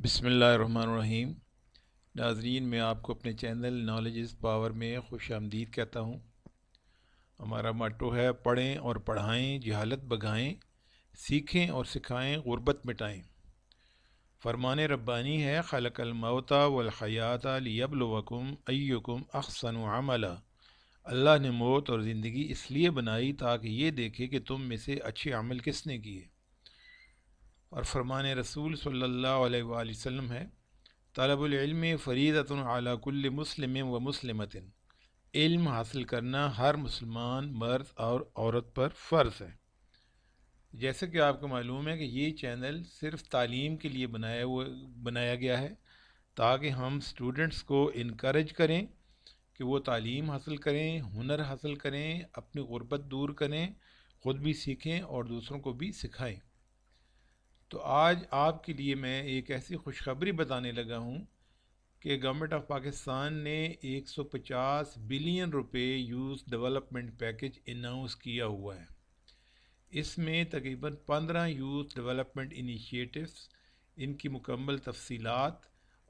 بسم اللہ الرحمن الرحیم۔ ناظرین، میں آپ کو اپنے چینل نالج از پاور میں خوش آمدید کہتا ہوں۔ ہمارا موٹو ہے پڑھیں اور پڑھائیں، جہالت بگائیں، سیکھیں اور سکھائیں، غربت مٹائیں۔ فرمان ربانی ہے خلق الموت والحیات لیبلوکم ایکم احسن عملا۔ اللہ نے موت اور زندگی اس لیے بنائی تاکہ یہ دیکھے کہ تم میں سے اچھے عمل کس نے کیے۔ اور فرمان رسول صلی اللہ علیہ وآلہ وسلم ہے طلب العلم فریضۃ علی کل مسلم و مسلمۃ۔ علم حاصل کرنا ہر مسلمان مرد اور عورت پر فرض ہے۔ جیسے کہ آپ کو معلوم ہے کہ یہ چینل صرف تعلیم کے لیے بنایا گیا ہے تاکہ ہم سٹوڈنٹس کو انکریج کریں کہ وہ تعلیم حاصل کریں، ہنر حاصل کریں، اپنی غربت دور کریں، خود بھی سیکھیں اور دوسروں کو بھی سکھائیں۔ تو آج آپ کے لیے میں ایک ایسی خوشخبری بتانے لگا ہوں کہ گورنمنٹ آف پاکستان نے 150 بلین روپے یوتھ ڈیولپمنٹ پیکج اناؤنس کیا ہوا ہے۔ اس میں تقریباً 15 یوتھ ڈیولپمنٹ انیشیٹوز، ان کی مکمل تفصیلات،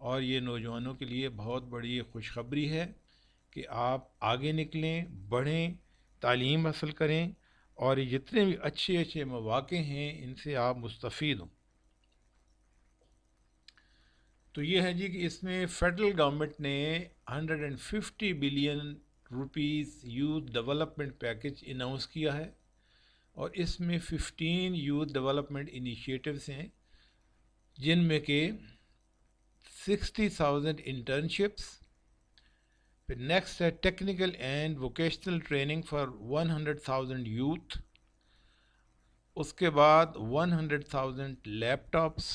اور یہ نوجوانوں کے لیے بہت بڑی خوشخبری ہے کہ آپ آگے نکلیں، بڑھیں، تعلیم حاصل کریں اور یہ جتنے بھی اچھے اچھے مواقع ہیں ان سے آپ مستفید ہوں۔ تو یہ ہے جی کہ اس میں فیڈرل گورنمنٹ نے 150 billion rupees youth development package announce کیا ہے، اور اس میں 15 یوتھ ڈیولپمنٹ انیشیٹوز ہیں، جن میں کہ 60,000 انٹرنشپس، پھر نیکسٹ ہے technical and vocational training for 100,000 youth, اس کے بعد 100,000 لیپ ٹاپس،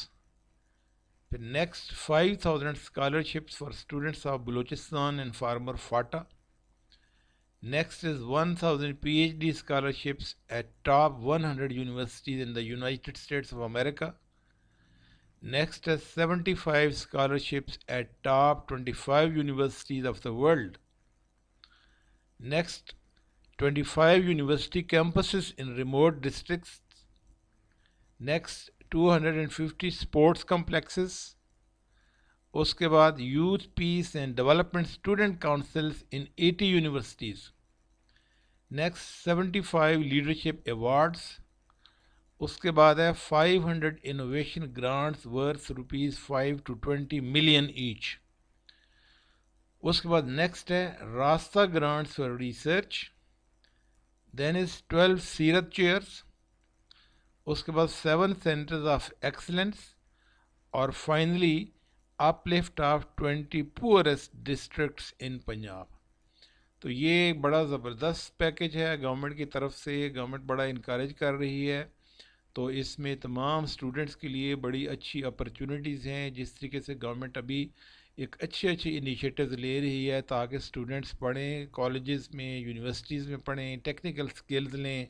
پھر next 5,000 scholarships for students of Balochistan and former FATA, next is 1,000 PhD scholarships at top 100 universities in the United States of America. Next is 75 scholarships at top 25 universities of the world. Next, 25 university campuses in remote districts. Next, 250 sports complexes. اس کے بعد youth peace and development student councils in 80 universities. Next 75 leadership awards. اس کے بعد ہے 500 innovation grants worth ₹5 to 20 million each. اس کے بعد نیکسٹ ہے RASTA grants for research. Then is 12 Seerat chairs. اس کے بعد 7 سینٹرز آف ایکسلنس، اور finally uplift of 20 poorest districts in Punjab. تو یہ ایک بڑا زبردست پیکج ہے گورنمنٹ کی طرف سے، گورنمنٹ بڑا انکریج کر رہی ہے۔ تو اس میں تمام اسٹوڈنٹس کے لیے بڑی اچھی اپرچونٹیز ہیں، جس طریقے سے گورنمنٹ ابھی ایک اچھے انیشیٹوز لے رہی ہے تاکہ اسٹوڈنٹس پڑھیں، کالجز میں، یونیورسٹیز میں پڑھیں، ٹیکنیکل سکلز لیں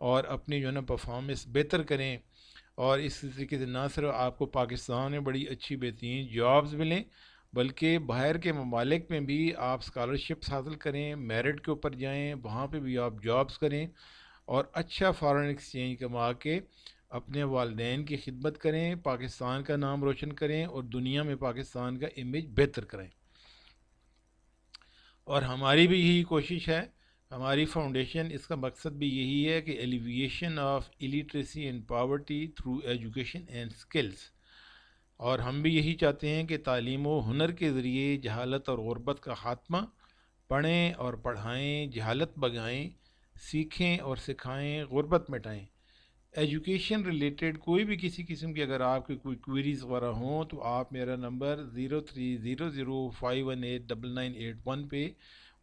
اور اپنی پرفارمنس بہتر کریں، اور اس طریقے سے نہ صرف آپ کو پاکستان میں بڑی اچھی بہترین جابز ملیں، بلکہ باہر کے ممالک میں بھی آپ اسکالرشپس حاصل کریں، میرٹ کے اوپر جائیں، وہاں پہ بھی آپ جابز کریں اور اچھا فارن ایکسچینج کما کے اپنے والدین کی خدمت کریں، پاکستان کا نام روشن کریں اور دنیا میں پاکستان کا امیج بہتر کریں۔ اور ہماری بھی یہی کوشش ہے، ہماری فاؤنڈیشن، اس کا مقصد بھی یہی ہے کہ alleviation of illiteracy and poverty through education and skills, اور ہم بھی یہی چاہتے ہیں کہ تعلیم و ہنر کے ذریعے جہالت اور غربت کا خاتمہ، پڑھیں اور پڑھائیں، جہالت بگائیں، سیکھیں اور سکھائیں، غربت مٹائیں۔ ایجوکیشن ریلیٹڈ کوئی بھی کسی قسم کی اگر آپ کی کوئی کوئریز وغیرہ ہوں تو آپ میرا نمبر 0300518991 پہ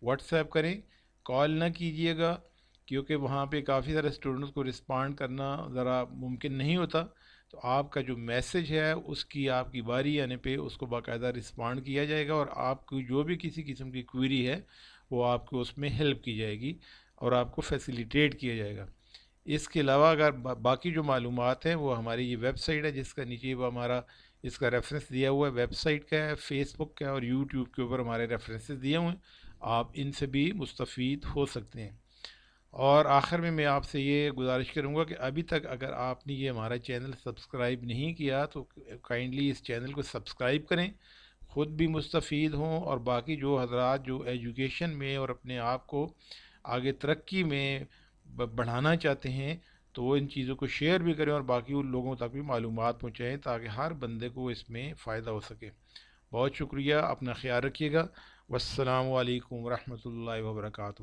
واٹس ایپ کریں، کال نہ کیجیے گا، کیونکہ وہاں پہ کافی سارے اسٹوڈنٹس کو رسپانڈ کرنا ذرا ممکن نہیں ہوتا۔ تو آپ کا جو میسج ہے اس کی آپ کی باری آنے پہ اس کو باقاعدہ رسپانڈ کیا جائے گا، اور آپ کو جو بھی کسی قسم کی کوئری ہے وہ آپ کو اس میں ہیلپ کی جائے گی اور آپ کو فیسیلیٹیٹ کیا جائے گا۔ اس کے علاوہ اگر باقی جو معلومات ہیں وہ ہماری یہ ویب سائٹ ہے، جس کا نیچے وہ ہمارا اس کا ریفرنس دیا ہوا ہے، ویب سائٹ کا ہے، فیس بک کا ہے اور یوٹیوب کے اوپر ہمارے ریفرنسز دیے ہوئے ہیں، آپ ان سے بھی مستفید ہو سکتے ہیں۔ اور آخر میں آپ سے یہ گزارش کروں گا کہ ابھی تک اگر آپ نے یہ ہمارا چینل سبسکرائب نہیں کیا تو کائنڈلی اس چینل کو سبسکرائب کریں، خود بھی مستفید ہوں، اور باقی جو حضرات جو ایجوکیشن میں اور اپنے آپ کو آگے ترقی میں بڑھانا چاہتے ہیں تو وہ ان چیزوں کو شیئر بھی کریں اور باقی ان لوگوں تک بھی معلومات پہنچائیں تاکہ ہر بندے کو اس میں فائدہ ہو سکے۔ بہت شکریہ، اپنا خیال رکھیے گا۔ والسلام علیکم ورحمۃ اللہ وبرکاتہ۔